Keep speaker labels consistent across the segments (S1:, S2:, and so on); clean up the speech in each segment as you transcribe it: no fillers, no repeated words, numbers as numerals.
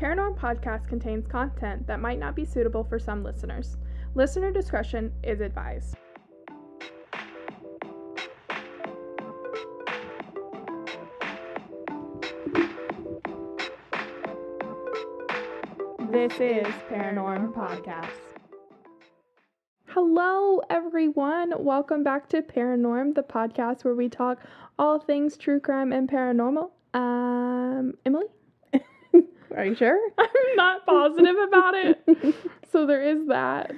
S1: Paranormal podcast contains content that might not be suitable for some listeners. Listener discretion is advised. This is Paranormal Podcast. Hello, everyone. Welcome back to Paranorm, the podcast where we talk all things true crime and paranormal. Emily?
S2: Are you sure?
S1: I'm not positive about it. So there is that.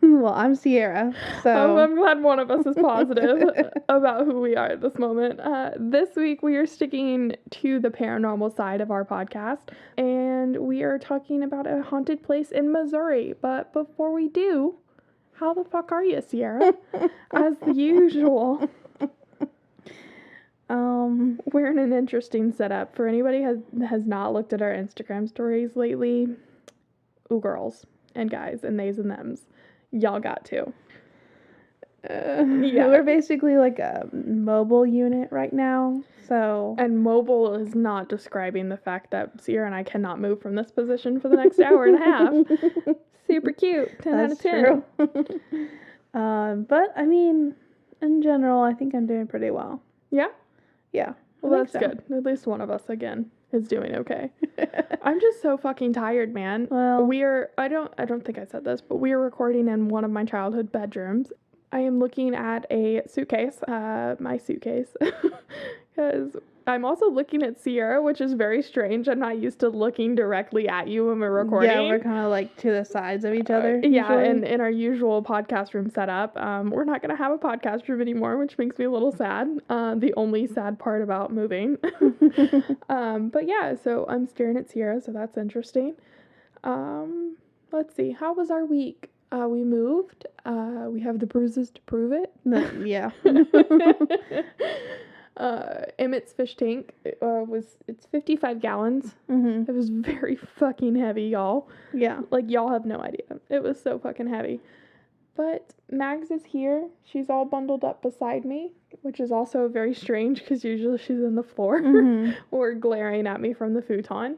S2: Well, I'm Sierra, so...
S1: I'm glad one of us is positive about who we are at this moment. This week we are sticking to the paranormal side of our podcast, and we are talking about a haunted place in Missouri. But before we do, how the fuck are you, Sierra? As usual. We're in an interesting setup. For anybody has not looked at our Instagram stories lately, ooh, girls and guys and theys and thems, y'all got to.
S2: Yeah, we're basically like a mobile unit right now, so...
S1: And mobile is not describing the fact that Sierra and I cannot move from this position for the next hour and a half. Super cute. 10 out of 10.
S2: True. But, I mean, in general, I think I'm doing pretty well.
S1: Yeah?
S2: Yeah.
S1: Well, that's good. At least one of us, again, is doing okay. I'm just so fucking tired, man.
S2: Well...
S1: I don't think I said this, but we are recording in one of my childhood bedrooms. I am looking at a suitcase, my suitcase, because I'm also looking at Sierra, which is very strange. I'm not used to looking directly at you when we're recording.
S2: Yeah, we're kind of like to the sides of each other.
S1: Yeah, and in our usual podcast room setup, we're not going to have a podcast room anymore, which makes me a little sad. The only sad part about moving. But yeah, so I'm staring at Sierra, so that's interesting. Let's see. How was our week? We moved. We have the bruises to prove it.
S2: Yeah.
S1: Emmett's fish tank it's 55 gallons.
S2: Mm-hmm.
S1: It was very fucking heavy, y'all.
S2: Yeah.
S1: Like, y'all have no idea. It was so fucking heavy. But Mags is here. She's all bundled up beside me, which is also very strange because usually she's on the floor or glaring at me from the futon.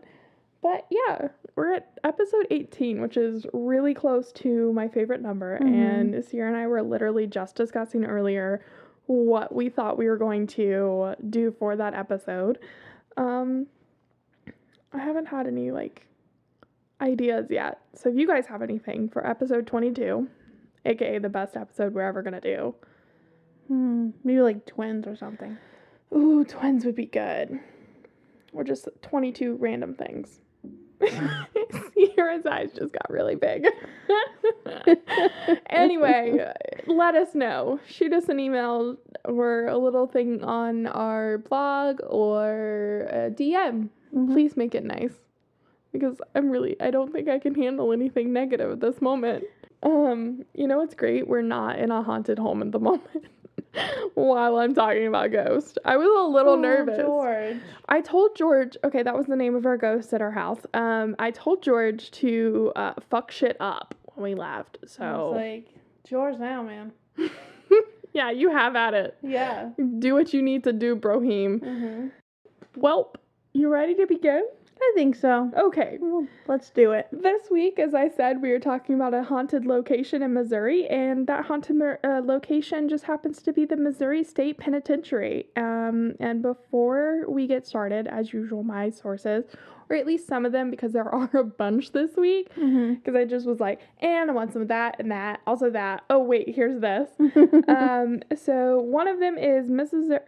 S1: But yeah, we're at episode 18, which is really close to my favorite number. And Sierra and I were literally just discussing earlier what we thought we were going to do for that episode. I haven't had any, ideas yet. So if you guys have anything for episode 22, aka the best episode we're ever going to do.
S2: Maybe like twins or something.
S1: Ooh, twins would be good. Or just 22 random things. Sierra's eyes just got really big. Anyway, let us know. Shoot us an email or a little thing on our blog or a DM. Please make it nice. Because I don't think I can handle anything negative at this moment. You know what's great? We're not in a haunted home at the moment. While I'm talking about ghosts. I was a little nervous.
S2: George.
S1: I told George, okay, that was the name of our ghost at our house. I told George to fuck shit up when we left. So
S2: I was like, George now, man.
S1: Yeah, you have at it.
S2: Yeah.
S1: Do what you need to do, Broheem. Welp, you ready to begin?
S2: I think so.
S1: Okay.
S2: Well, let's do it.
S1: This week, as I said, we were talking about a haunted location in Missouri, and that haunted location just happens to be the Missouri State Penitentiary. And before we get started, as usual, my sources, or at least some of them, because there are a bunch this week, because I just was like, and I want some of that and that, also that. Oh, wait, here's this. So one of them is Missouri.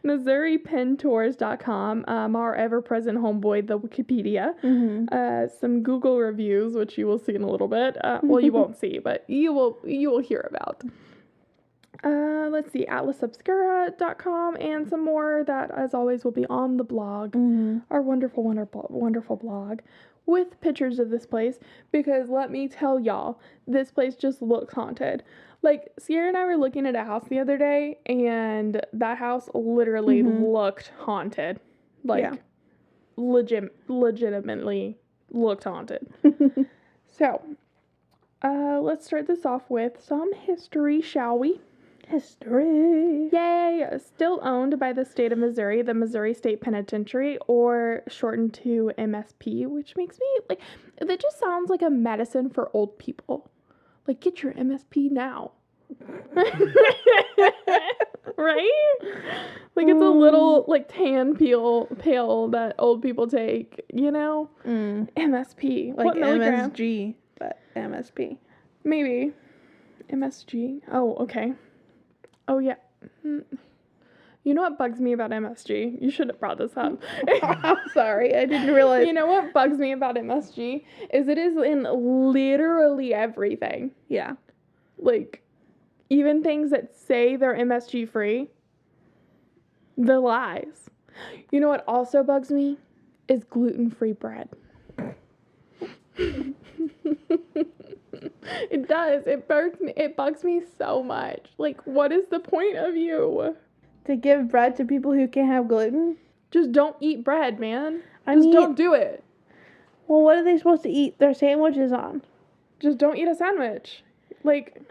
S1: MissouriPenTours.com, our ever-present homeboy, the Wikipedia, some Google reviews, which you will see in a little bit. Well, you won't see, but you will hear about. Let's see, AtlasObscura.com, and some more that, as always, will be on the blog, our wonderful, wonderful, wonderful blog, with pictures of this place, because let me tell y'all, this place just looks haunted. Like, Sierra and I were looking at a house the other day, and that house literally looked haunted. Legitimately looked haunted. So, let's start this off with some history, shall we?
S2: History.
S1: Yay! Still owned by the state of Missouri, the Missouri State Penitentiary, or shortened to MSP, which makes me, like, that just sounds like a medicine for old people. Like, get your MSP now. Right? Like, it's a little, like, tan pill that old people take, you know? MSP.
S2: Like
S1: what milligram?
S2: MSG, but MSP.
S1: Maybe. MSG. Oh, okay. Oh, yeah. You know what bugs me about MSG? You should have brought this up.
S2: I'm sorry, I didn't realize.
S1: You know what bugs me about MSG? Is it is in literally everything.
S2: Yeah.
S1: Like, even things that say they're MSG free, the lies. You know what also bugs me? Is gluten-free bread. It does. It bugs me so much. Like, what is the point of you?
S2: To give bread to people who can't have gluten?
S1: Just don't eat bread, man.
S2: I
S1: Just
S2: mean,
S1: don't do it.
S2: Well, what are they supposed to eat their sandwiches on?
S1: Just don't eat a sandwich. Like,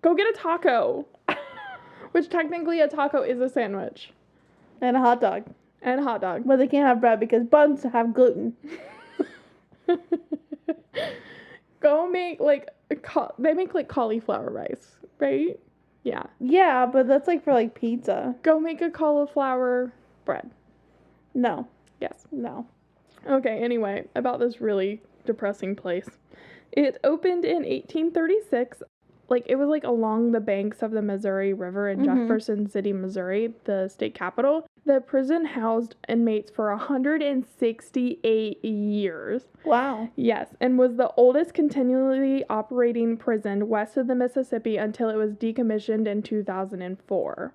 S1: go get a taco. Which technically a taco is a sandwich.
S2: And a hot dog.
S1: And a hot dog.
S2: But they can't have bread because buns have gluten.
S1: Go make, like, they make, like, cauliflower rice, right? Yeah.
S2: Yeah, but that's, like, for, like, pizza.
S1: Go make a cauliflower bread.
S2: No.
S1: Yes.
S2: No.
S1: Okay, anyway, about this really depressing place. It opened in 1836. Like, it was, like, along the banks of the Missouri River in Jefferson City, Missouri, the state capital. The prison housed inmates for 168 years.
S2: Wow.
S1: Yes, and was the oldest continually operating prison west of the Mississippi until it was decommissioned in 2004.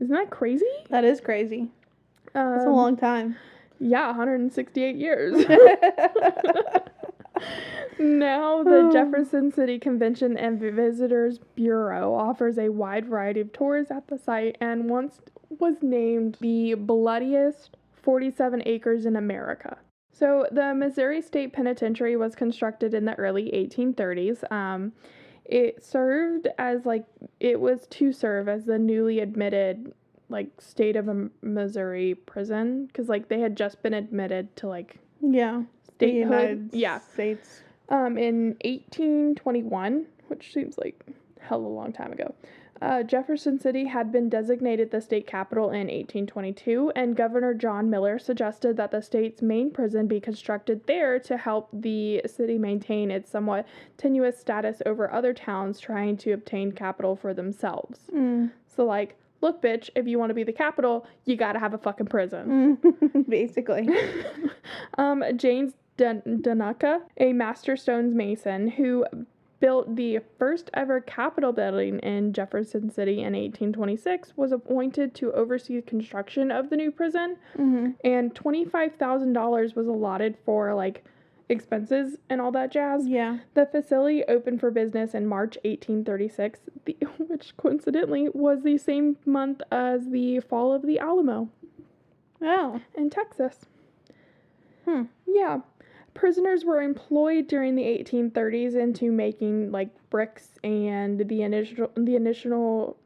S1: Isn't that crazy?
S2: That is crazy. That's a long time.
S1: Yeah, 168 years. Now, the Jefferson City Convention and Visitors Bureau offers a wide variety of tours at the site and once was named the bloodiest 47 acres in America. So, the Missouri State Penitentiary was constructed in the early 1830s. It served as, it was to serve as the newly admitted, state of Missouri prison, because, they had just been admitted to,
S2: yeah.
S1: statehood.
S2: The United States.
S1: In 1821, which seems like hell of a long time ago, Jefferson City had been designated the state capital in 1822, and Governor John Miller suggested that the state's main prison be constructed there to help the city maintain its somewhat tenuous status over other towns trying to obtain capital for themselves. So, look, bitch, if you want to be the capital, you gotta have a fucking prison.
S2: Basically.
S1: James Danuka, a master stones mason who built the first ever Capitol building in Jefferson City in 1826, was appointed to oversee construction of the new prison, and $25,000 was allotted for, expenses and all that jazz.
S2: Yeah.
S1: The facility opened for business in March 1836, which coincidentally was the same month as the fall of the Alamo.
S2: Oh.
S1: In Texas. Yeah. Prisoners were employed during the 1830s into making bricks, and the initial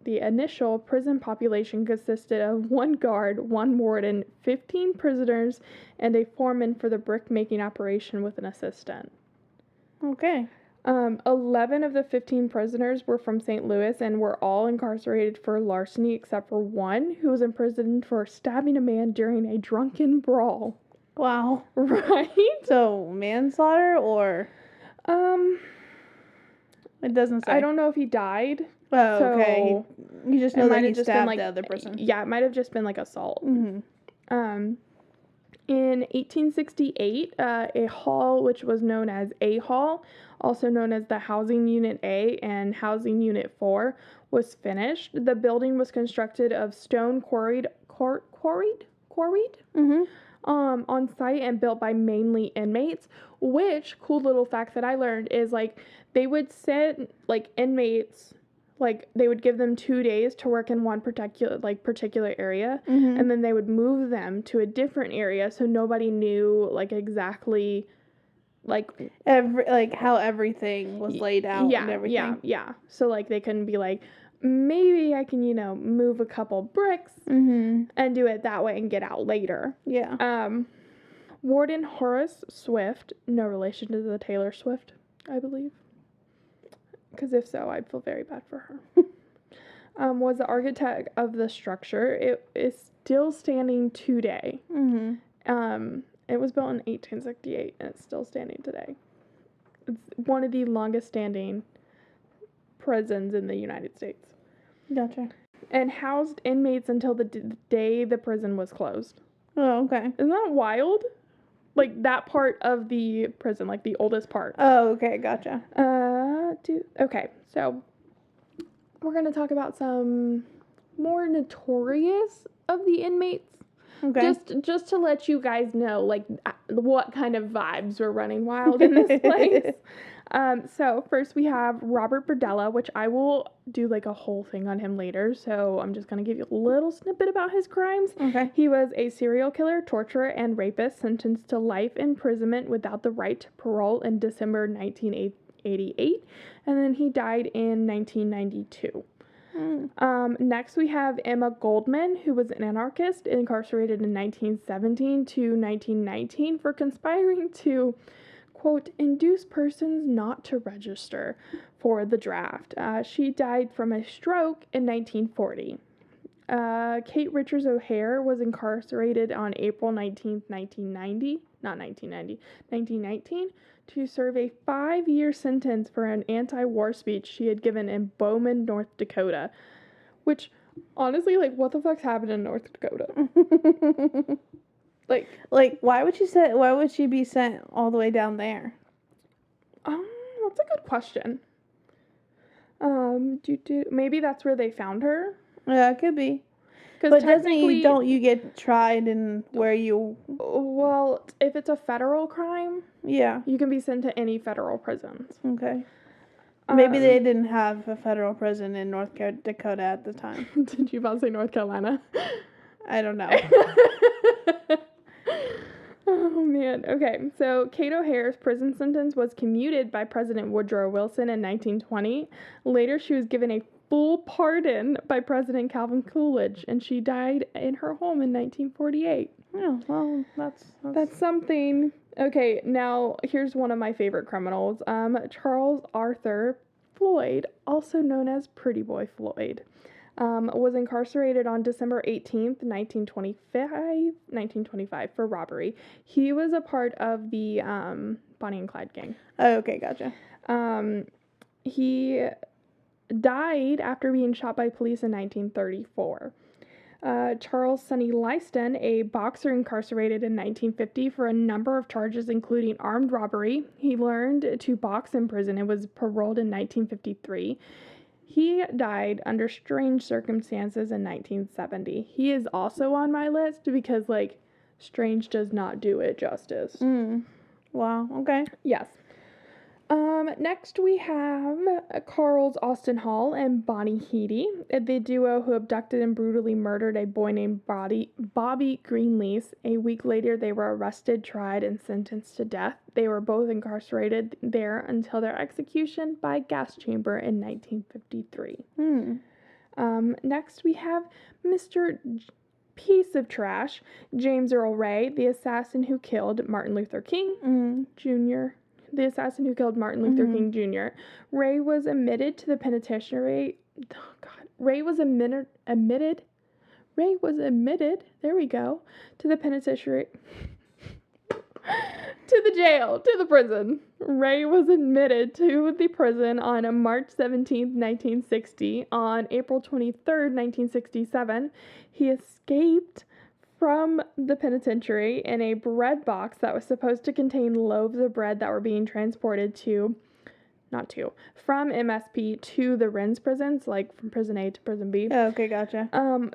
S1: prison population consisted of 1 guard, 1 warden, 15 prisoners, and a foreman for the brick making operation with an assistant.
S2: Okay.
S1: 11 of the 15 prisoners were from St. Louis and were all incarcerated for larceny except for 1 who was imprisoned for stabbing a man during a drunken brawl.
S2: Wow.
S1: Right?
S2: So, manslaughter or? It doesn't say.
S1: I don't know if he died.
S2: Oh, okay. You just know that he stabbed the other person.
S1: Yeah, it might have just been assault. In 1868, a hall, which was known as A Hall, also known as the Housing Unit A and Housing Unit 4, was finished. The building was constructed of stone quarried? On site and built by mainly inmates, which, cool little fact that I learned is, they would send, inmates, they would give them 2 days to work in one particular area, and then they would move them to a different area so nobody knew, exactly,
S2: how everything was laid out and everything.
S1: Yeah. So, they couldn't be maybe I can, move a couple bricks
S2: Mm-hmm.
S1: and do it that way and get out later.
S2: Yeah.
S1: Warden Horace Swift, no relation to the Taylor Swift, I believe. Because if so, I'd feel very bad for her. Was the architect of the structure. It is still standing today.
S2: Mm-hmm.
S1: It was built in 1868, and it's still standing today. It's one of the longest standing prisons in the United States.
S2: Gotcha.
S1: And housed inmates until the day the prison was closed.
S2: Oh, okay.
S1: Isn't that wild? Like, that part of the prison, like the oldest part.
S2: Oh, okay, gotcha.
S1: Okay, so we're going to talk about some more notorious of the inmates.
S2: Okay.
S1: Just to let you guys know, like, what kind of vibes were running wild in this place. So first we have Robert Berdella, which I will do like a whole thing on him later. So I'm just going to give you a little snippet about his crimes.
S2: Okay.
S1: He was a serial killer, torturer, and rapist sentenced to life imprisonment without the right to parole in December 1988. And then he died in 1992. Next we have Emma Goldman, who was an anarchist incarcerated in 1917 to 1919 for conspiring to, quote, induce persons not to register for the draft. She died from a stroke in 1940. Kate Richards O'Hare was incarcerated on April 19th, 1919, to serve a 5-year sentence for an anti-war speech she had given in Bowman, North Dakota. Which, honestly, like, what the fuck's happened in North Dakota? Like,
S2: why would she be sent all the way down there?
S1: That's a good question. Maybe that's where they found her.
S2: Yeah, it could be.
S1: But
S2: don't you get tried in where you...
S1: Well, if it's a federal crime,
S2: yeah,
S1: you can be sent to any federal prisons.
S2: Okay. Maybe they didn't have a federal prison in North Dakota at the time.
S1: Did you about to say North Carolina?
S2: I don't know.
S1: Oh, man. Okay, so Kate O'Hare's prison sentence was commuted by President Woodrow Wilson in 1920. Later, she was given a full pardon by President Calvin Coolidge, and she died in her home in 1948.
S2: Oh, well,
S1: That's something. Okay, now here's one of my favorite criminals. Charles Arthur Floyd, also known as Pretty Boy Floyd, was incarcerated on December 18th, 1925 for robbery. He was a part of the Bonnie and Clyde gang.
S2: Oh, okay, gotcha.
S1: He died after being shot by police in 1934. Charles Sonny Lyston, a boxer incarcerated in 1950 for a number of charges, including armed robbery. He learned to box in prison and was paroled in 1953. He died under strange circumstances in 1970. He is also on my list because, like, strange does not do it justice.
S2: Wow, okay.
S1: Yes. Next we have Carl's Austin Hall and Bonnie Heady, the duo who abducted and brutally murdered a boy named Bobby Greenlease. A week later, they were arrested, tried, and sentenced to death. They were both incarcerated there until their execution by gas chamber in 1953. Next we have Mr. Piece of Trash, James Earl Ray, the assassin who killed Martin Luther King Jr., the assassin who killed Martin Luther King Jr. Ray was admitted to the penitentiary. Oh, God. Ray was admitted. There we go. To the penitentiary. To the jail. To the prison. Ray was admitted to the prison on March 17th, 1960. On April 23rd, 1967, he escaped from the penitentiary in a bread box that was supposed to contain loaves of bread that were being transported from MSP to the Rennes prisons, like from prison A to prison B.
S2: Oh, okay, gotcha.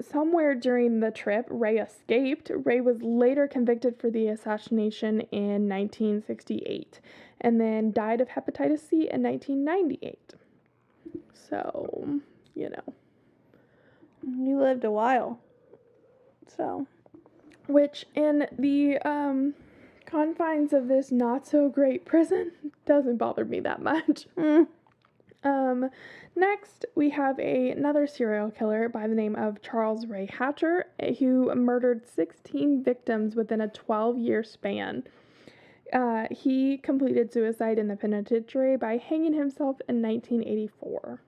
S1: Somewhere during the trip, Ray escaped. Ray was later convicted for the assassination in 1968 and then died of hepatitis C in 1998. So,
S2: He lived a while. So...
S1: Which, in the confines of this not-so-great prison, doesn't bother me that much. Next, we have another serial killer by the name of Charles Ray Hatcher, who murdered 16 victims within a 12-year span. He completed suicide in the penitentiary by hanging himself in 1984.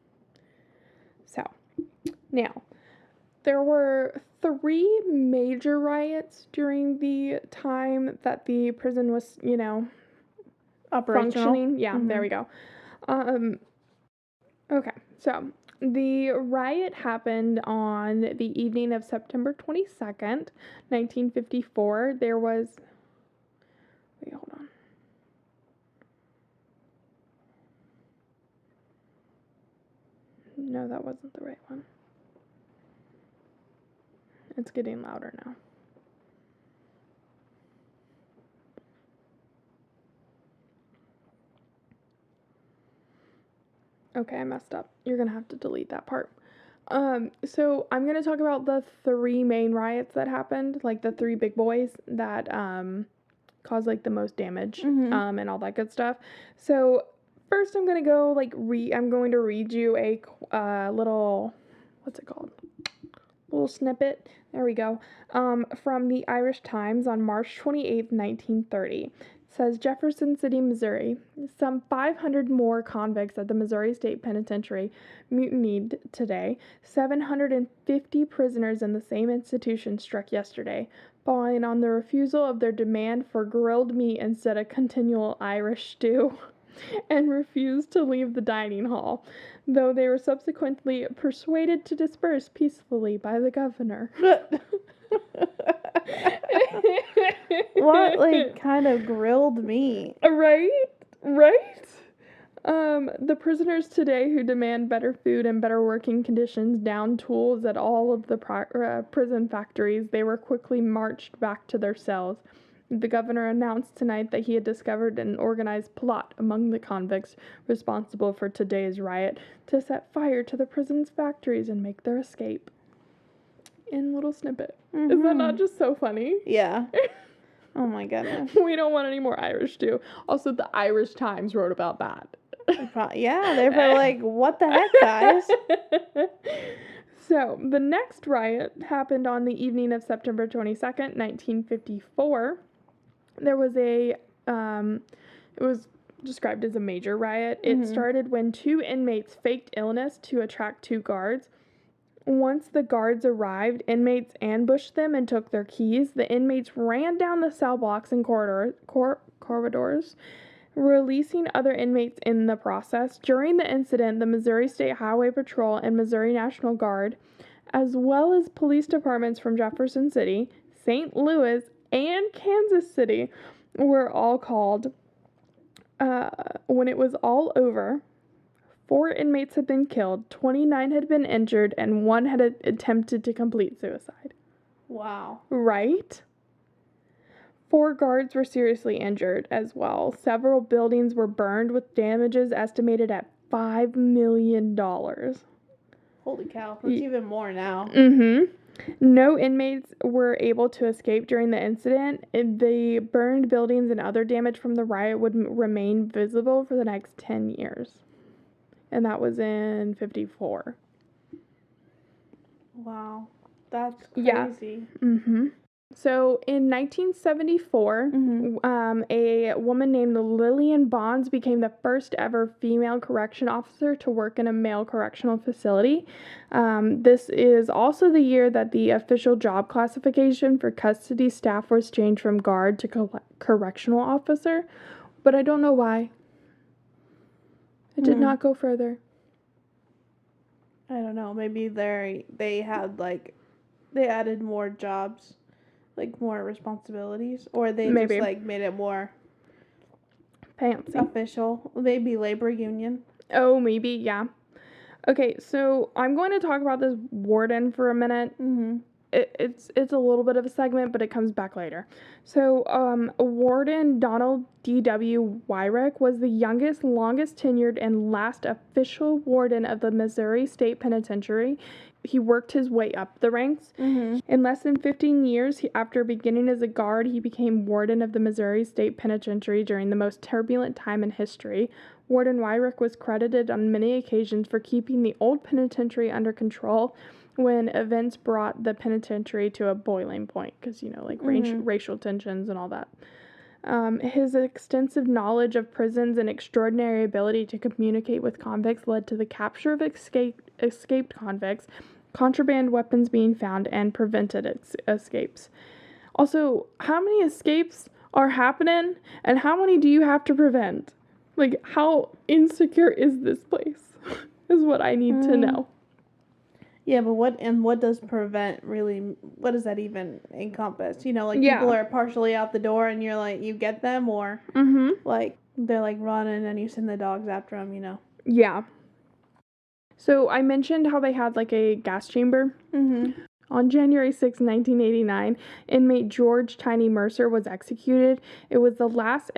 S1: So, now, there were 3 major riots during the time that the prison was, functioning. Yeah, there we go. Okay, so the riot happened on the evening of September 22nd, 1954. There was... Wait, hold on. No, that wasn't the right one. It's getting louder now. Okay, I messed up. You're going to have to delete that part. So I'm going to talk about the 3 main riots that happened, like the 3 big boys that caused like the most damage and all that good stuff. So first I'm going to go I'm going to read you a little, what's it called? Little snippet. There we go. From the Irish Times on March 28th, 1930. Says Jefferson City, Missouri. Some 500 more convicts at the Missouri State Penitentiary mutinied today. 750 prisoners in the same institution struck yesterday, following on the refusal of their demand for grilled meat instead of continual Irish stew, and refused to leave the dining hall, though they were subsequently persuaded to disperse peacefully by the governor.
S2: What, kind of grilled meat?
S1: Right? The prisoners today who demand better food and better working conditions downed tools at all of the prison factories. They were quickly marched back to their cells. The governor announced tonight that he had discovered an organized plot among the convicts responsible for today's riot to set fire to the prison's factories and make their escape. In little snippet. Is that not just so funny?
S2: Yeah. Oh my goodness.
S1: We don't want any more Irish stew. Also, the Irish Times wrote about that.
S2: Yeah, they're probably like, what the heck, guys?
S1: So, the next riot happened on the evening of September 22nd, 1954. There was it was described as a major riot. It started when 2 inmates faked illness to attract 2 guards. Once the guards arrived, inmates ambushed them and took their keys. The inmates ran down the cell blocks and corridors, releasing other inmates in the process. During the incident, the Missouri State Highway Patrol and Missouri National Guard, as well as police departments from Jefferson City, St. Louis, and Kansas City, were all called. When it was all over, 4 inmates had been killed, 29 had been injured, and 1 had attempted to complete suicide.
S2: Wow.
S1: Right? 4 guards were seriously injured as well. Several buildings were burned with damages estimated at $5 million.
S2: Holy cow. That's even more now.
S1: No inmates were able to escape during the incident. The burned buildings and other damage from the riot would remain visible for the next 10 years. And that was in 54.
S2: Wow. That's crazy.
S1: Yeah. So in 1974, a woman named Lillian Bonds became the first ever female correction officer to work in a male correctional facility. This is also the year that the official job classification for custody staff was changed from guard to correctional officer, but I don't know why. It did not go further.
S2: I don't know. Maybe they had they added more jobs, more responsibilities, or they just made it more
S1: fancy,
S2: official. Maybe labor union.
S1: Oh, maybe, yeah. Okay, so I'm going to talk about this warden for a minute. It's a little bit of a segment, but it comes back later. So, Warden Donald D.W. Wyrick was the youngest, longest tenured, and last official warden of the Missouri State Penitentiary. he worked his way up the ranks.
S2: Mm-hmm.
S1: In less than 15 years, after beginning as a guard, he became warden of the Missouri State Penitentiary during the most turbulent time in history. Warden Wyrick was credited on many occasions for keeping the old penitentiary under control when events brought the penitentiary to a boiling point, because, racial tensions and all that. His extensive knowledge of prisons and extraordinary ability to communicate with convicts led to the capture of escaped convicts, contraband weapons being found, and prevented escapes. Also, how many escapes are happening, and how many do you have to prevent? Like, how insecure is this place? Is what I need to know.
S2: Yeah, but what does prevent really, what does that even encompass? People are partially out the door and you're like, you get them, or like they're like running and you send the dogs after them,
S1: Yeah. So I mentioned how they had like a gas chamber.
S2: Mm-hmm.
S1: On January 6, 1989, inmate George Tiny Mercer was executed. It was the last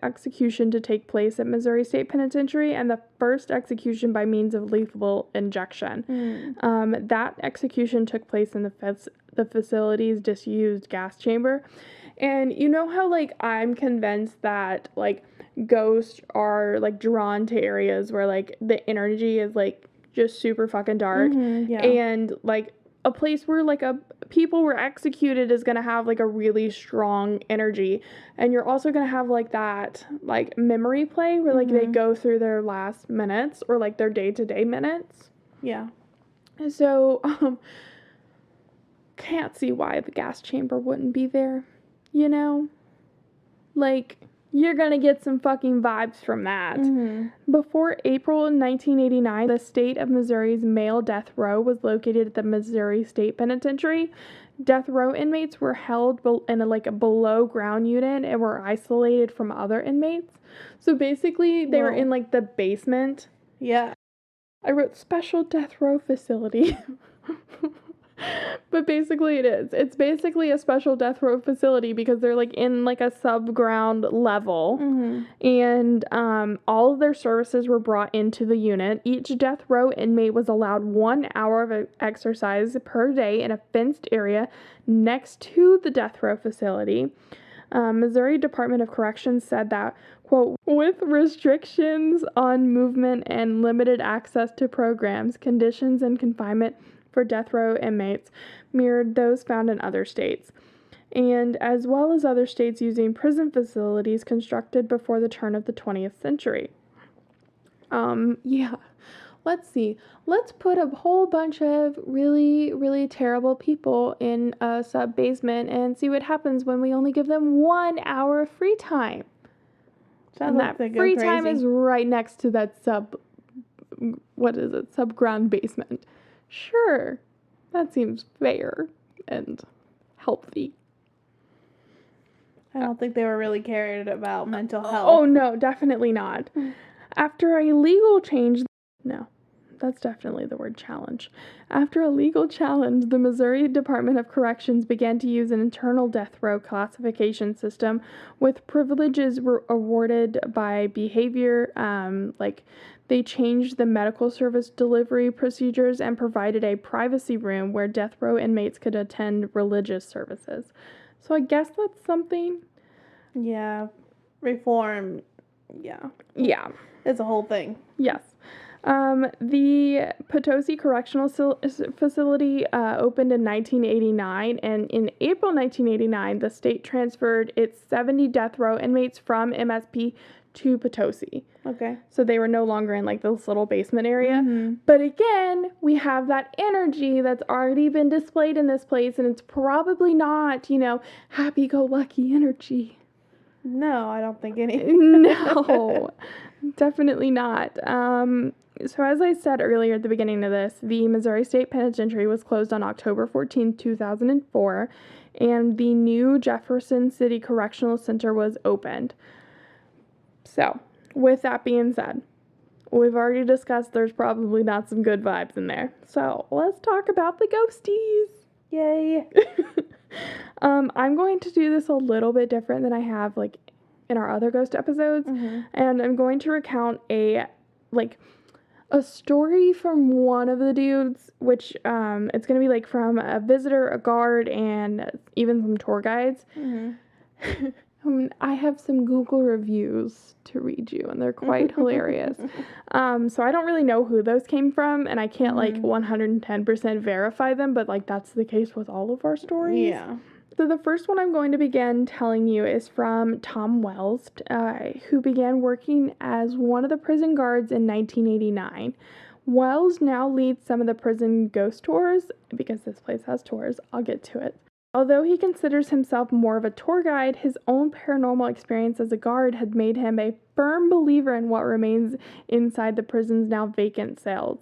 S1: execution to take place at Missouri State Penitentiary and the first execution by means of lethal injection. That execution took place in the facility's disused gas chamber. And you know how, like, I'm convinced that, like, ghosts are, like, drawn to areas where, like, the energy is, like, just super fucking dark.
S2: Yeah.
S1: And, like, a place where, like, people were executed is going to have, like, a really strong energy. And you're also going to have, like, that, like, memory play where, like, they go through their last minutes or, like, their day-to-day minutes.
S2: Yeah.
S1: So, can't see why the gas chamber wouldn't be there, Like, you're going to get some fucking vibes from that. Before April 1989, the state of Missouri's male death row was located at the Missouri State Penitentiary. Death row inmates were held in a below ground unit and were isolated from other inmates. So basically, they were in, like, the basement.
S2: Yeah.
S1: I wrote special death row facility. But basically it is. It's basically a special death row facility because they're, like, in, like, a sub-ground level. And all of their services were brought into the unit. Each death row inmate was allowed 1 hour of exercise per day in a fenced area next to the death row facility. Missouri Department of Corrections said that, quote, with restrictions on movement and limited access to programs, conditions and confinement for death row inmates mirrored those found in other states, and as well as other states using prison facilities constructed before the turn of the 20th century. Let's see. Let's put a whole bunch of really, really terrible people in a sub-basement and see what happens when we only give them 1 hour of free time. And that free time is right next to that sub-ground basement. Sure, that seems fair and healthy.
S2: I don't think they were really cared about mental health.
S1: Oh, no, definitely not. After a legal change... No, that's definitely the word challenge. After a legal challenge, the Missouri Department of Corrections began to use an internal death row classification system with privileges awarded by behavior, they changed the medical service delivery procedures and provided a privacy room where death row inmates could attend religious services. So I guess that's something.
S2: Yeah. Reform. Yeah.
S1: Yeah.
S2: It's a whole thing.
S1: Yes. The Potosi Correctional Facility opened in 1989, and in April 1989, the state transferred its 70 death row inmates from MSP to Potosi.
S2: Okay. So
S1: they were no longer in, like, this little basement area. But again, we have that energy that's already been displayed in this place, and it's probably not, happy-go-lucky energy.
S2: No, I don't think anything.
S1: No, definitely not. So as I said earlier at the beginning of this, the Missouri State Penitentiary was closed on October 14, 2004, and the new Jefferson City Correctional Center was opened. So, with that being said, we've already discussed there's probably not some good vibes in there. So, let's talk about the ghosties.
S2: Yay.
S1: I'm going to do this a little bit different than I have, like, in our other ghost episodes. And I'm going to recount a story from one of the dudes, which it's going to be like from a visitor, a guard, and even some tour guides. I have some Google reviews to read you, and they're quite hilarious. So I don't really know who those came from, and I can't like 110% verify them, but like that's the case with all of our stories.
S2: Yeah.
S1: So the first one I'm going to begin telling you is from Tom Wells, who began working as one of the prison guards in 1989. Wells now leads some of the prison ghost tours, because this place has tours. I'll get to it. Although he considers himself more of a tour guide, his own paranormal experience as a guard had made him a firm believer in what remains inside the prison's now vacant cells.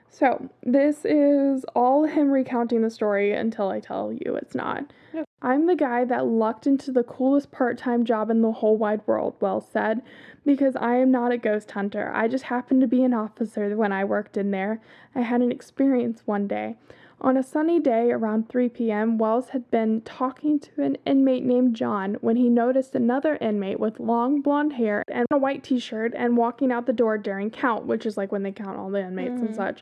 S1: So, this is all him recounting the story until I tell you it's not. Yep. I'm the guy that lucked into the coolest part-time job in the whole wide world, Wells said, because I am not a ghost hunter. I just happened to be an officer when I worked in there. I had an experience one day. On a sunny day around 3 p.m., Wells had been talking to an inmate named John when he noticed another inmate with long blonde hair and a white t-shirt and walking out the door during count, which is like when they count all the inmates and such.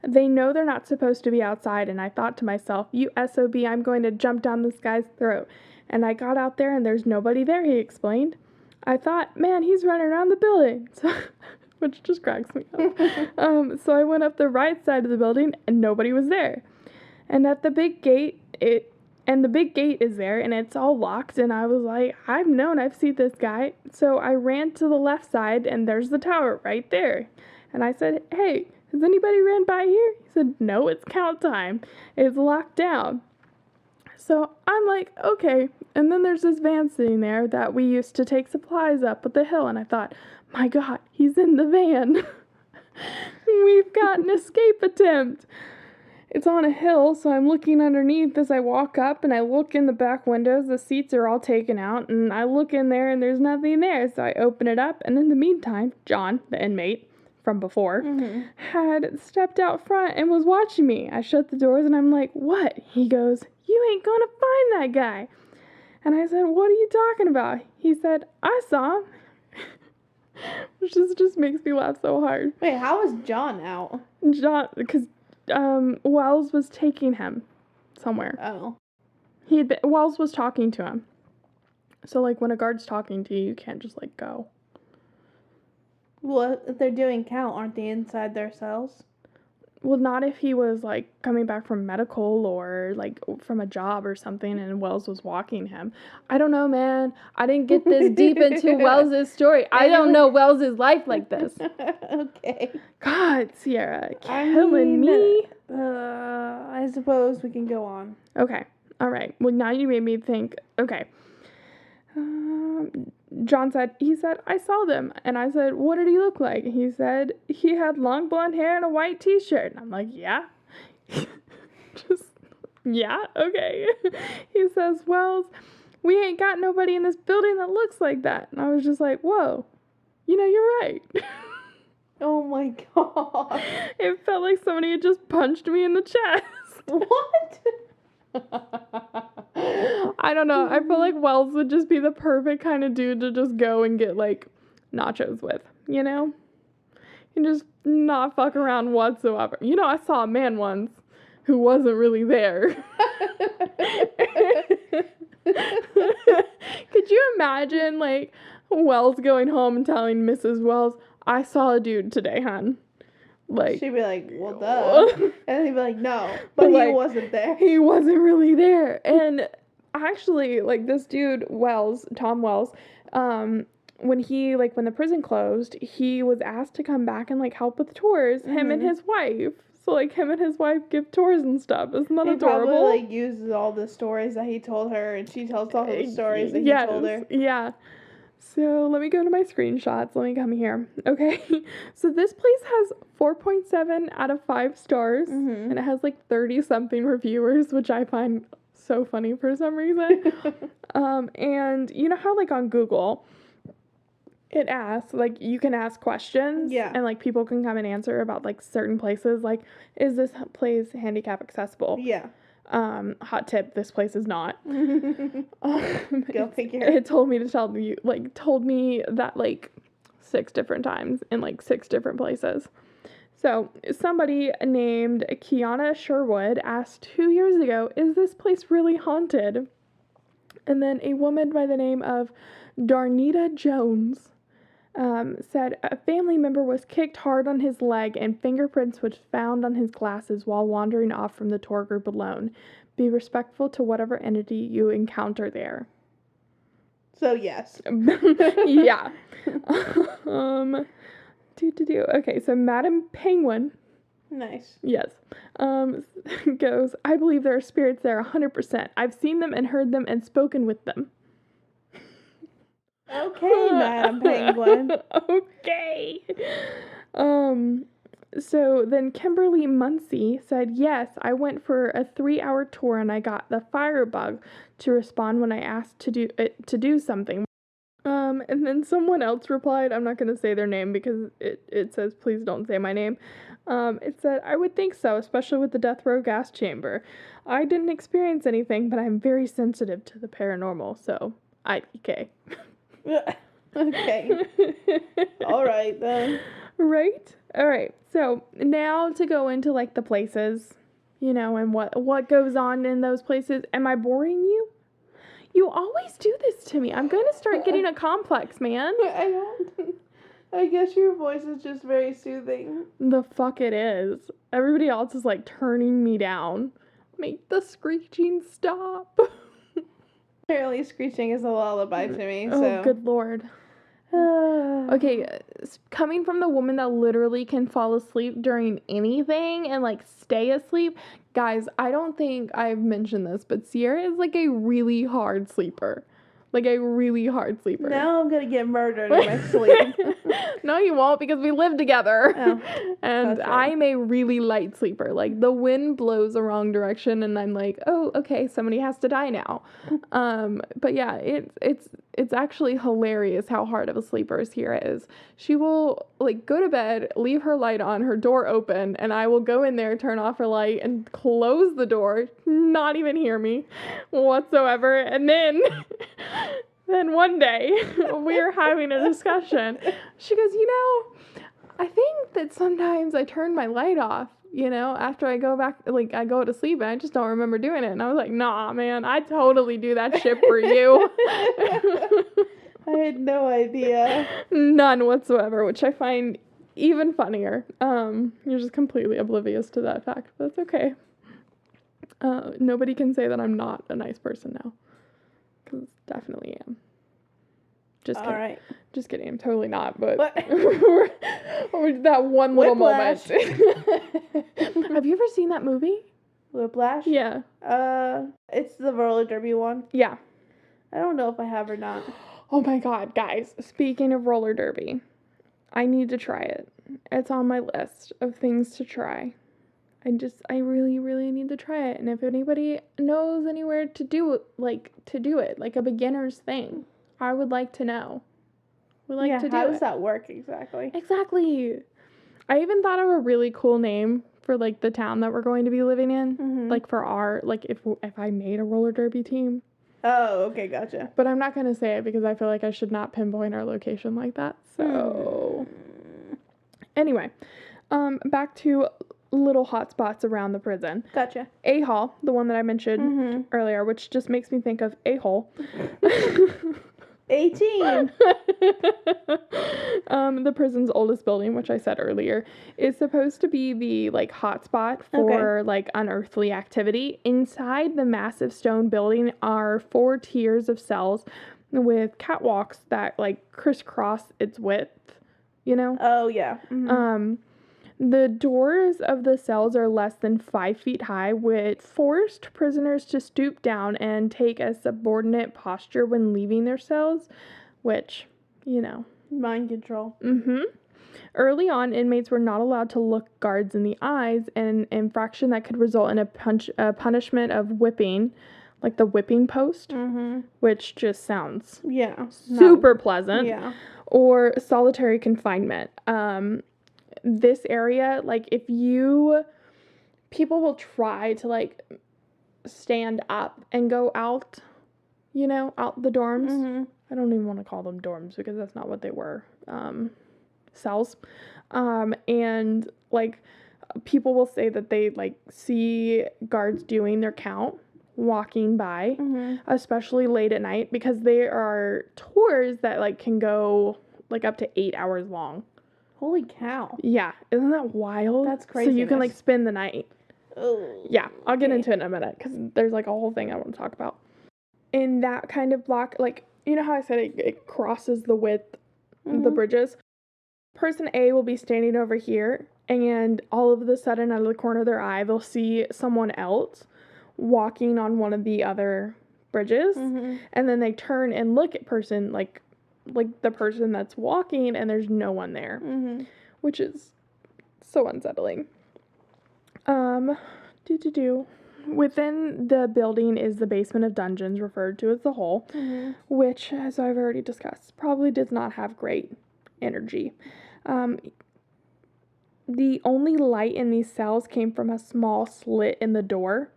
S1: They know they're not supposed to be outside, and I thought to myself, you SOB, I'm going to jump down this guy's throat. And I got out there and there's nobody there, he explained. I thought, man, he's running around the building. Which just cracks me up. So I went up the right side of the building and nobody was there. And at the big gate, the big gate is there, and it's all locked, and I was like, I've seen this guy. So I ran to the left side, and there's the tower right there. And I said, hey, has anybody ran by here? He said, no, it's count time. It's locked down. So I'm like, okay. And then there's this van sitting there that we used to take supplies up the hill, and I thought, my God, he's in the van. We've got an escape attempt. It's on a hill, so I'm looking underneath as I walk up, and I look in the back windows. The seats are all taken out, and I look in there, and there's nothing there. So I open it up, and in the meantime, John, the inmate from before, had stepped out front and was watching me. I shut the doors, and I'm like, what? He goes, you ain't gonna find that guy. And I said, what are you talking about? He said, I saw him. Which just makes me laugh so hard.
S2: Wait, how was John out?
S1: Because Wells was taking him somewhere.
S2: Oh.
S1: Wells was talking to him. So, like, when a guard's talking to you, you can't just, like, go.
S2: Well, if they're doing count, aren't they inside their cells?
S1: Well, not if he was, like, coming back from medical or, like, from a job or something and Wells was walking him. I don't know, man. I didn't get this deep into Wells' story. I don't know Wells' life like this.
S2: Okay.
S1: God, Sierra, killing me.
S2: I suppose we can go on.
S1: Okay. All right. Well, now you made me think. Okay. John said, I saw them. And I said, what did he look like? He said, he had long blonde hair and a white t-shirt. And I'm like, yeah. Yeah, okay. He says, Wells, we ain't got nobody in this building that looks like that. And I was just like, whoa, you're right.
S2: Oh my God.
S1: It felt like somebody had just punched me in the chest.
S2: What?
S1: I don't know. I feel like Wells would just be the perfect kind of dude to just go and get, like, nachos with, you know? And just not fuck around whatsoever. You know, I saw a man once who wasn't really there. Could you imagine, like, Wells going home and telling Mrs. Wells, I saw a dude today, hon. Like,
S2: she'd be like, well, duh. And he'd be like, no, but he wasn't there.
S1: He wasn't really there. And actually, like, this dude, Tom Wells, when the prison closed, he was asked to come back and, like, help with tours, him and his wife. So, like, him and his wife give tours and stuff. Isn't that adorable?
S2: He probably, like, uses all the stories that he told her, and she tells all the stories that he told her.
S1: Yeah. So, let me go to my screenshots. Let me come here. Okay. So, this place has 4.7 out of 5 stars, and it has, like, 30-something reviewers, which I find so funny for some reason. And you know how, like, on Google, it asks, like, you can ask questions, and, like, people can come and answer about, like, certain places, like, is this place handicap accessible?
S2: Yeah.
S1: Hot tip, this place is not.
S2: Go figure.
S1: It told me that, like, 6 different times in like 6 different places. So somebody named Kiana Sherwood asked 2 years ago, is this place really haunted? And then a woman by the name of Darnita Jones said a family member was kicked hard on his leg and fingerprints was found on his glasses while wandering off from the tour group alone. Be respectful to whatever entity you encounter there.
S2: So, yes.
S1: Yeah. Okay, so Madam Penguin.
S2: Nice.
S1: Yes. Goes, I believe there are spirits there 100%. I've seen them and heard them and spoken with them.
S2: Okay, Madam Penguin.
S1: Okay. So then Kimberly Muncie said, yes, I went for a 3-hour tour and I got the firebug to respond when I asked to do something. And then someone else replied, I'm not going to say their name because it says, please don't say my name. It said, I would think so, especially with the death row gas chamber. I didn't experience anything, but I'm very sensitive to the paranormal, so IDK.
S2: Okay. All right, then.
S1: Right? All right. So now to go into, like, the places, and what goes on in those places. Am I boring you? You always do this to me. I'm going to start getting a complex, man.
S2: I guess your voice is just very soothing.
S1: The fuck it is. Everybody else is, like, turning me down. Make the screeching stop.
S2: Apparently screeching is a lullaby to me, so.
S1: Oh, good lord. Okay, coming from the woman that literally can fall asleep during anything and, like, stay asleep. Guys, I don't think I've mentioned this, but Sierra is, like, a really hard sleeper. Like, a really hard sleeper.
S2: Now I'm gonna get murdered in my sleep.
S1: No, you won't, because we live together.
S2: Oh,
S1: and right. I'm a really light sleeper. Like, the wind blows the wrong direction, and I'm like, oh, okay, somebody has to die now. But yeah, it's actually hilarious how hard of a sleeper Sierra is. She will, like, go to bed, leave her light on, her door open, and I will go in there, turn off her light, and close the door, not even hear me whatsoever, and then... Then one day, we were having a discussion. She goes, I think that sometimes I turn my light off, after I go back, like, I go to sleep, and I just don't remember doing it. And I was like, nah, man, I totally do that shit for you.
S2: I had no idea.
S1: None whatsoever, which I find even funnier. You're just completely oblivious to that fact, but that's okay. Nobody can say that I'm not a nice person now. Because definitely am. Just kidding. All right. Just kidding. I'm totally not, but that one little
S2: Whiplash.
S1: moment. Have you ever seen that movie?
S2: Whiplash?
S1: Yeah.
S2: It's the roller derby one.
S1: Yeah.
S2: I don't know if I have or not.
S1: Oh my god, guys. Speaking of roller derby, I need to try it. It's on my list of things to try. I really, really need to try it. And if anybody knows anywhere to do it, like a beginner's thing, I would like to know.
S2: How does that work exactly?
S1: Exactly. I even thought of a really cool name for, like, the town that we're going to be living in. Mm-hmm. Like, for our, like, if I made a roller derby team.
S2: Oh, okay, gotcha.
S1: But I'm not going to say it because I feel like I should not pinpoint our location like that. So, Anyway, back to little hot spots around the prison.
S2: Gotcha.
S1: A-Hall, the one that I mentioned earlier, which just makes me think of a-hole.
S2: 18.
S1: The prison's oldest building, which I said earlier, is supposed to be the, like, hot spot for like unearthly activity. Inside the massive stone building are 4 tiers of cells with catwalks that, like, crisscross its width,
S2: Oh, yeah. Mm-hmm.
S1: The doors of the cells are less than 5 feet high, which forced prisoners to stoop down and take a subordinate posture when leaving their cells, which,
S2: Mind control.
S1: Mm-hmm. Early on, inmates were not allowed to look guards in the eyes, an infraction that could result in a punishment of whipping, like the whipping post, which just sounds super pleasant, or solitary confinement. This area, like, people will try to, like, stand up and go out, out the dorms. I don't even want to call them dorms because that's not what they were. cells. And, like, people will say that they, like, see guards doing their count walking by, especially late at night, because there are tours that, like, can go, like, up to 8 hours long.
S2: Holy cow.
S1: Yeah. Isn't that wild?
S2: That's crazy.
S1: So you can, like, spend the night.
S2: Oh.
S1: Yeah. I'll get into it in a minute, because there's, like, a whole thing I want to talk about. In that kind of block, like, you know how I said it crosses the width of the bridges? Person A will be standing over here, and all of a sudden, out of the corner of their eye, they'll see someone else walking on one of the other bridges, and then they turn and look at person, like the person that's walking, and there's no one there, which is so unsettling. Within the building is the basement of dungeons, referred to as the hole, which, as I've already discussed, probably does not have great energy. The only light in these cells came from a small slit in the door.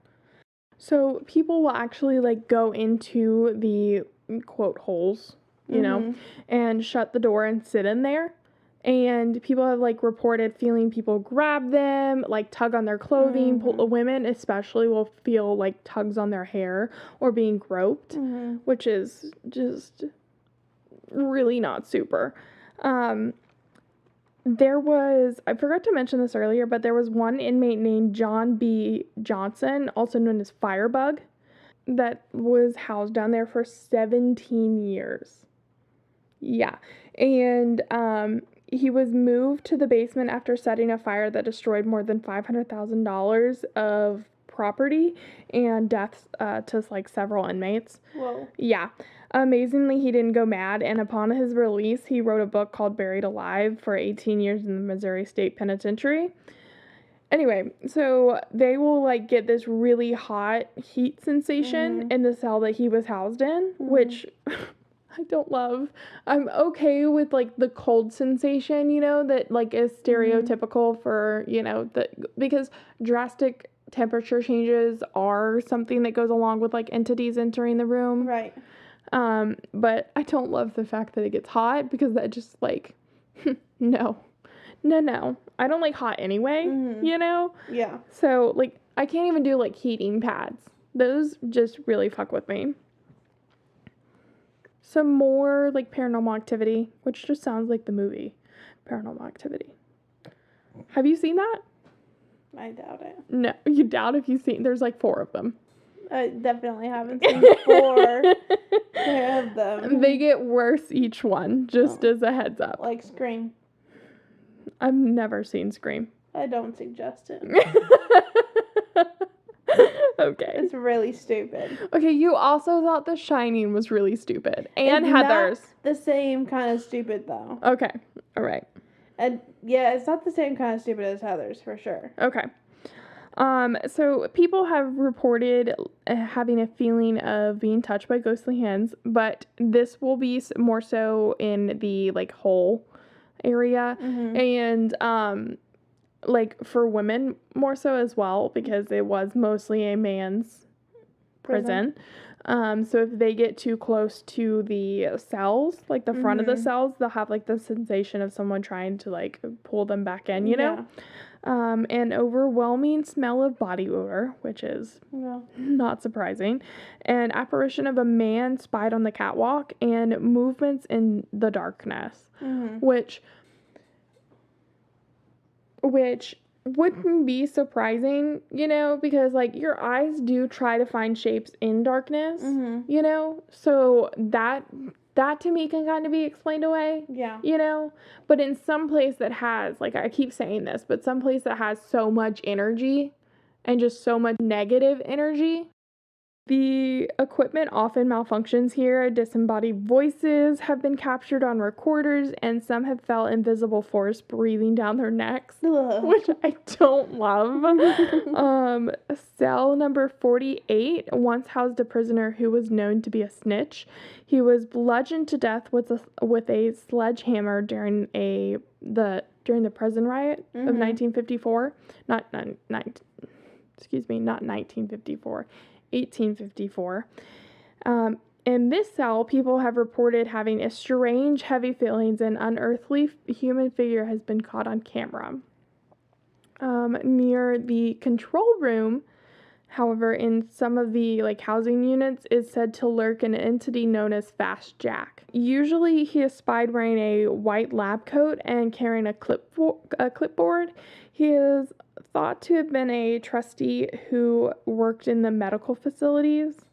S1: So people will actually, like, go into the, quote, holes, you know, and shut the door and sit in there. And people have, like, reported feeling people grab them, like, tug on their clothing. Women especially will feel, like, tugs on their hair or being groped, which is just really not super. I forgot to mention this earlier, but there was one inmate named John B. Johnson, also known as Firebug, that was housed down there for 17 years. Yeah. And, he was moved to the basement after setting a fire that destroyed more than $500,000 of property and deaths to, like, several inmates.
S2: Whoa.
S1: Yeah. Amazingly, he didn't go mad, and upon his release, he wrote a book called Buried Alive for 18 years in the Missouri State Penitentiary. Anyway, so they will, like, get this really hot heat sensation in the cell that he was housed in, which I don't love. I'm okay with, like, the cold sensation, you know, that, like, is stereotypical for, you know, because drastic temperature changes are something that goes along with, like, entities entering the room.
S2: Right.
S1: But I don't love the fact that it gets hot, because that just, like, no. I don't like hot anyway, you know?
S2: Yeah.
S1: So, like, I can't even do, like, heating pads. Those just really fuck with me. Some more, like, Paranormal Activity, which just sounds like the movie Paranormal Activity. Have you seen that?
S2: I doubt it.
S1: No, you doubt if you've seen. There's, like, 4 of them.
S2: I definitely haven't seen 4 of them.
S1: They get worse each one, just as a heads up.
S2: Like Scream.
S1: I've never seen Scream.
S2: I don't suggest it.
S1: Okay.
S2: It's really stupid.
S1: Okay, you also thought The Shining was really stupid. And
S2: it's
S1: Heathers.
S2: Not the same kind of stupid, though.
S1: Okay. All right.
S2: And yeah, it's not the same kind of stupid as Heathers, for sure.
S1: Okay. So people have reported having a feeling of being touched by ghostly hands, but this will be more so in the, like, hole area. And, like, for women more so as well, because it was mostly a man's prison. So if they get too close to the cells, like the front of the cells, they'll have, like, the sensation of someone trying to, like, pull them back in, you know? An overwhelming smell of body odor, which is not surprising. An apparition of a man spied on the catwalk, and movements in the darkness, which wouldn't be surprising, you know, because, like, your eyes do try to find shapes in darkness, you know, so that to me can kind of be explained away, you know, but in some place that has, like, I keep saying this, but some place that has so much energy and just so much negative energy, the equipment often malfunctions here. Disembodied voices have been captured on recorders, and some have felt invisible force breathing down their necks, which I don't love. Cell number 48 once housed a prisoner who was known to be a snitch. He was bludgeoned to death with a sledgehammer during the prison riot of 1954. Not 1854. In this cell, people have reported having a strange, heavy feelings, and unearthly human figure has been caught on camera. Near the control room, however, in some of the housing units, is said to lurk an entity known as Fast Jack. Usually, he is spied wearing a white lab coat and carrying a clipboard. He is thought to have been a trustee who worked in the medical facilities.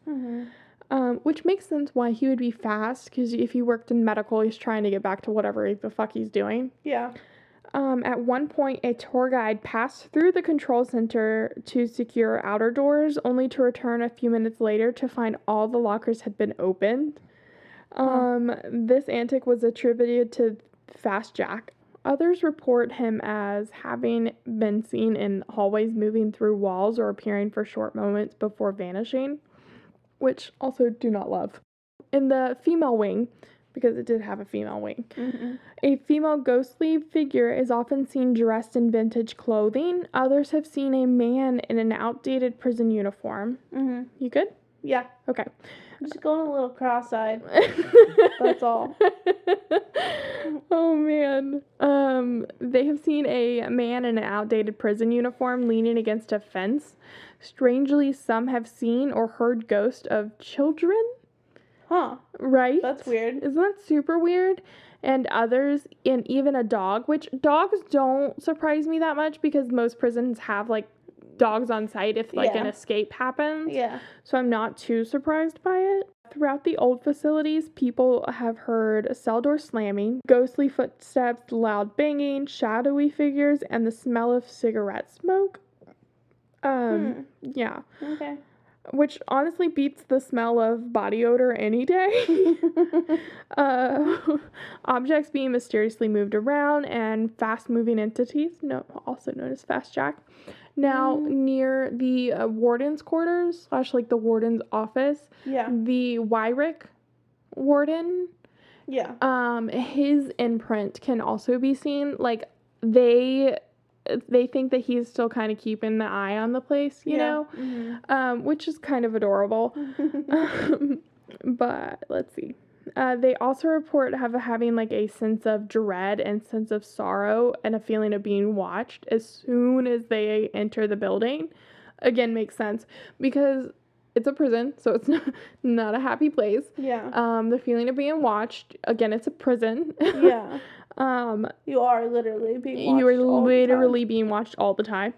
S1: Which makes sense why he would be fast, because if he worked in medical, he's trying to get back to whatever the fuck he's doing.
S2: Yeah.
S1: At one point, a tour guide passed through the control center to secure outer doors, only to return a few minutes later to find all the lockers had been opened. This antic was attributed to Fast Jack. Others report him as having been seen in hallways moving through walls or appearing for short moments before vanishing, which also do not love. In the female wing, because it did have a female wing, a female ghostly figure is often seen dressed in vintage clothing. Others have seen a man in an outdated prison uniform. You good?
S2: Yeah.
S1: Okay.
S2: I'm just going a little cross-eyed. That's all.
S1: Oh, man. They have seen a man in an outdated prison uniform leaning against a fence. Strangely, some have seen or heard ghosts of children.
S2: Huh.
S1: Right?
S2: That's weird.
S1: Isn't that super weird? And others, and even a dog, which dogs don't surprise me that much because most prisons have, dogs on site if, an escape happens.
S2: Yeah.
S1: So I'm not too surprised by it. Throughout the old facilities, people have heard cell door slamming, ghostly footsteps, loud banging, shadowy figures, and the smell of cigarette smoke. Yeah.
S2: Okay.
S1: Which honestly beats the smell of body odor any day. Objects being mysteriously moved around and fast-moving entities, also known as Fast Jack. Now, near the warden's quarters, / the warden's office, the Wyrick warden, his imprint can also be seen. They think that he's still kind of keeping the eye on the place, you know? Which is kind of adorable. But let's see. They also report having a sense of dread and sense of sorrow and a feeling of being watched as soon as they enter the building. Again, makes sense because it's a prison, so it's not a happy place.
S2: Yeah.
S1: The feeling of being watched, again, it's a prison.
S2: Yeah. You are literally being watched.
S1: You are literally being watched all the time.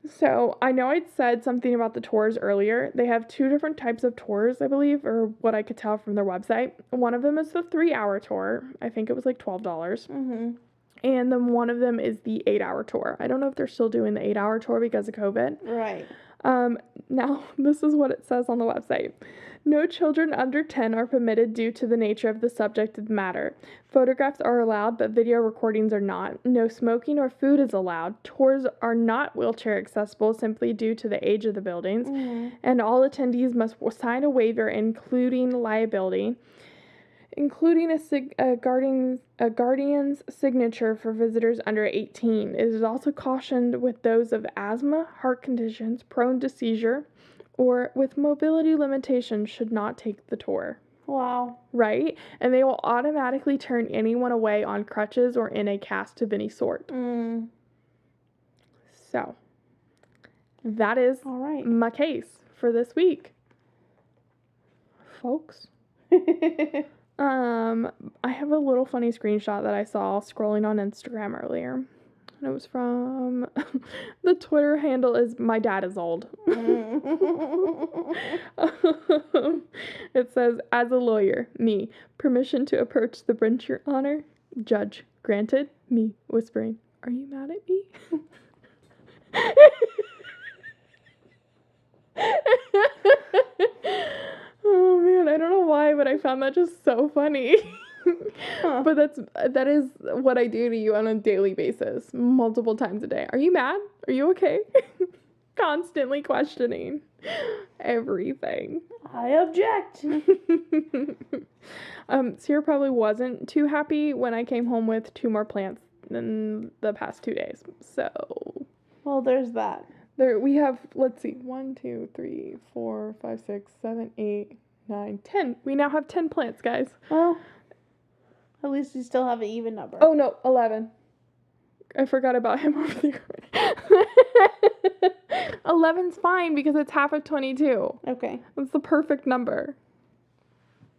S1: So, I know I'd said something about the tours earlier. They have 2 different types of tours, I believe, or what I could tell from their website. One of them is the 3-hour tour. I think it was $12. And then one of them is the 8-hour tour. I don't know if they're still doing the 8-hour tour because of COVID.
S2: Right.
S1: Now, this is what it says on the website. No children under 10 are permitted due to the nature of the subject of the matter. Photographs are allowed, but video recordings are not. No smoking or food is allowed. Tours are not wheelchair accessible simply due to the age of the buildings. And all attendees must sign a waiver including liability, including a guardian's signature for visitors under 18. It is also cautioned with those of asthma, heart conditions, prone to seizure, or with mobility limitations should not take the tour.
S2: Wow.
S1: Right? And they will automatically turn anyone away on crutches or in a cast of any sort. So, that is
S2: all right.
S1: my case for this week. Folks. I have a little funny screenshot that I saw scrolling on Instagram earlier. And it was from the Twitter handle is My Dad Is Old. It says, as a lawyer, me, permission to approach the bench, Your Honor. Judge, granted. Me, whispering, are you mad at me? Oh man, I don't know why, but I found that just so funny. But that is what I do to you on a daily basis, multiple times a day. Are you mad? Are you okay? Constantly questioning everything.
S2: I object.
S1: Sierra probably wasn't too happy when I came home with 2 more plants in the past 2 days. So,
S2: well, there's that.
S1: There we have, let's see, 1, 2, 3, 4, 5, 6, 7, 8, 9, 10. We now have 10 plants, guys.
S2: Well, at least we still have an even number.
S1: Oh, no, 11. I forgot about him over there. 11's fine because it's half of 22.
S2: Okay.
S1: That's the perfect number.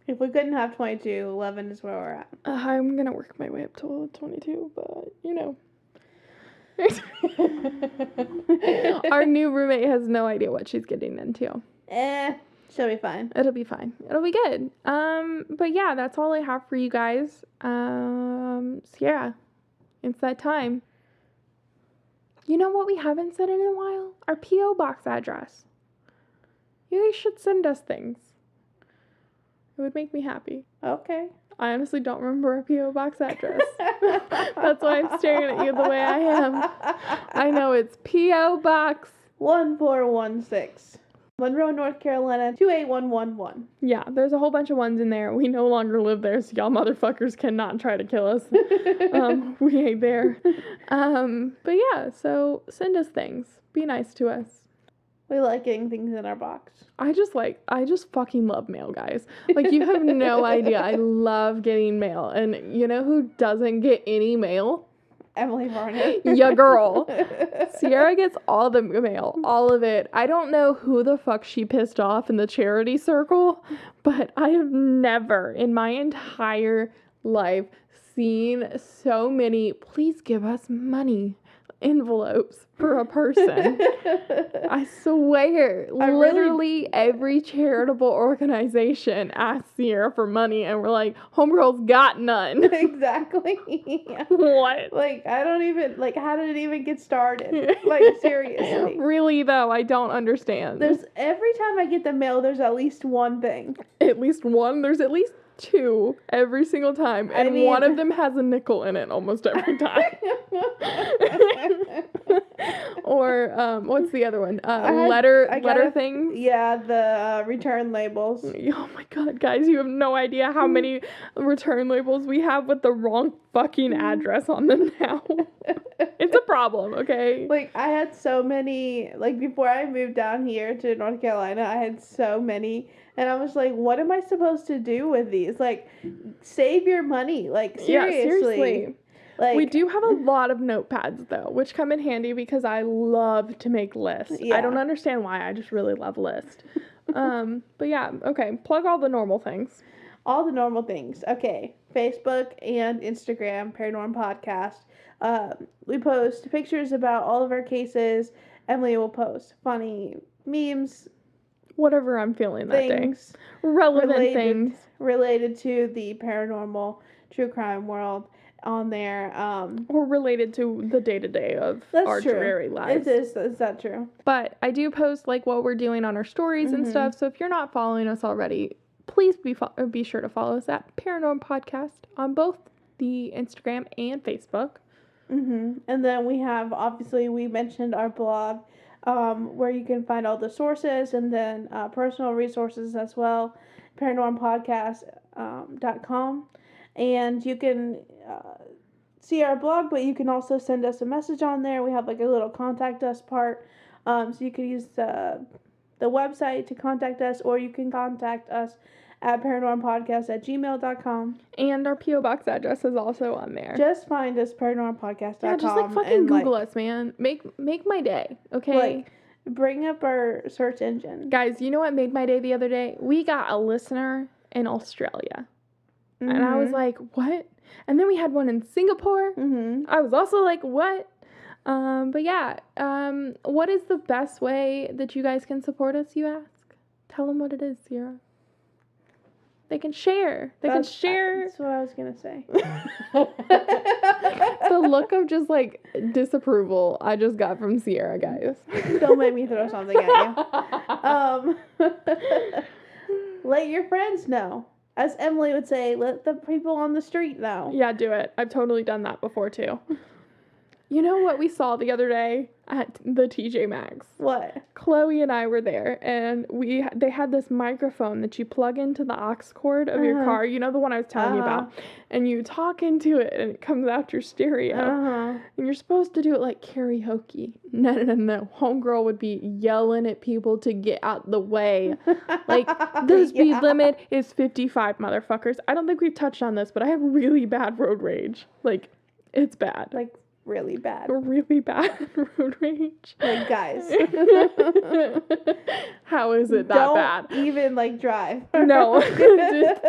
S2: If we couldn't have 22, 11 is where we're at.
S1: I'm going to work my way up to 22, but, you know. Our new roommate has no idea what she's getting into.
S2: She'll be fine.
S1: It'll be fine. It'll be good. But yeah, that's all I have for you guys. So yeah, it's that time. You know what we haven't said in a while? Our P.O. box address. You guys should send us things. It would make me happy.
S2: Okay.
S1: I honestly don't remember our P.O. box address. That's why I'm staring at you the way I am. I know it's P.O. Box
S2: 1416. Monroe, North Carolina, 28111.
S1: Yeah, there's a whole bunch of ones in there. We no longer live there, so y'all motherfuckers cannot try to kill us. We ain't there. But yeah, so send us things. Be nice to us.
S2: We like getting things in our box.
S1: I just fucking love mail, guys. Like, you have no idea. I love getting mail. And you know who doesn't get any mail?
S2: Emily Varner.
S1: Ya girl. Sierra gets all the mail, all of it. I don't know who the fuck she pissed off in the charity circle, but I have never in my entire life seen so many "please give us money" envelopes for a person. I swear, literally every charitable organization asked Sierra for money, and we're like, homegirl's got none.
S2: Exactly.
S1: What?
S2: Like, I don't even, like, how did it even get started? Like, seriously.
S1: Really, though, I don't understand.
S2: Every time I get the mail, there's at least one thing.
S1: At least one? There's at least two every single time, and one of them has a nickel in it almost every time. Or what's the other one? Letter things.
S2: Yeah, the return labels.
S1: Oh my god, guys, you have no idea how many return labels we have with the wrong fucking address on them now. It's a problem, okay?
S2: Like, I had so many, like, before I moved down here to North Carolina, I had so many. And I was like, what am I supposed to do with these? Like, save your money. Like, seriously.
S1: Yeah, seriously.
S2: Like,
S1: we do have a lot of notepads, though, which come in handy because I love to make lists. Yeah. I don't understand why. I just really love lists. But yeah, okay. Plug all the normal things.
S2: All the normal things. Okay. Facebook and Instagram, Paranorm Podcast. We post pictures about all of our cases. Emily will post funny memes,
S1: whatever I'm feeling that day. Relevant things.
S2: Related to the paranormal, true crime world on there.
S1: Or related to the day-to-day of our dreary lives.
S2: Is that true?
S1: But I do post, like, what we're doing on our stories and stuff, so if you're not following us already, please be sure to follow us at Paranorm Podcast on both the Instagram and Facebook.
S2: And then we have, obviously, we mentioned our blog, where you can find all the sources and then personal resources as well, paranormpodcast.com. And you can see our blog, but you can also send us a message on there. We have like a little contact us part. So you can use the website to contact us, or you can contact us at paranormpodcast@gmail.com.
S1: And our P.O. Box address is also on there.
S2: Just find us, paranormpodcast.com.
S1: Yeah, just like fucking Google us, man. Make my day, okay?
S2: Like, bring up our search engine.
S1: Guys, you know what made my day the other day? We got a listener in Australia. And I was like, what? And then we had one in Singapore. I was also like, what? But yeah, what is the best way that you guys can support us, you ask? Tell them what it is, Sierra. They can share. That's
S2: what I was going to say.
S1: The look of just, like, disapproval I just got from Sierra, guys.
S2: Don't make me throw something at you. Let your friends know. As Emily would say, let the people on the street know.
S1: Yeah, do it. I've totally done that before, too. You know what we saw the other day? at the TJ Maxx.
S2: What?
S1: Chloe and I were there, and they had this microphone that you plug into the aux cord of your car. You know, the one I was telling you about. And you talk into it, and it comes out your stereo. And you're supposed to do it like karaoke. No. Homegirl would be yelling at people to get out the way. Like, the speed limit is 55, motherfuckers. I don't think we've touched on this, but I have really bad road rage. Like, it's bad.
S2: Like, really bad.
S1: Really bad road rage.
S2: Like, guys.
S1: How is it that bad?
S2: Don't even, like, drive.
S1: No.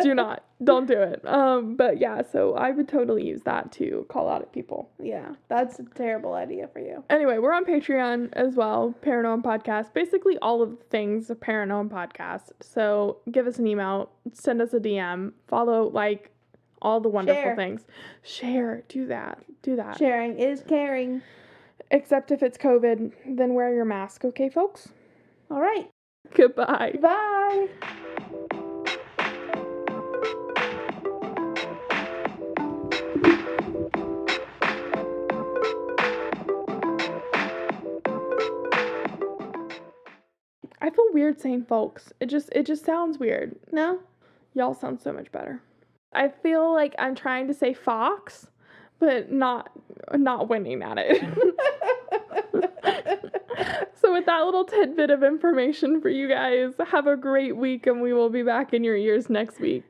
S1: Do not. Don't do it. But yeah, so I would totally use that to call out at people.
S2: Yeah, that's a terrible idea for you.
S1: Anyway, we're on Patreon as well, Paranorm Podcast. Basically all of the things of Paranorm Podcast. So give us an email, send us a DM, follow, like, all the wonderful things. Share. Do that.
S2: Sharing is caring.
S1: Except if it's COVID, then wear your mask, okay, folks?
S2: All right.
S1: Goodbye.
S2: Bye.
S1: I feel weird saying folks. It just sounds weird.
S2: No? Y'all
S1: sound so much better. I feel like I'm trying to say fox, but not winning at it. So with that little tidbit of information for you guys, have a great week, and we will be back in your ears next week.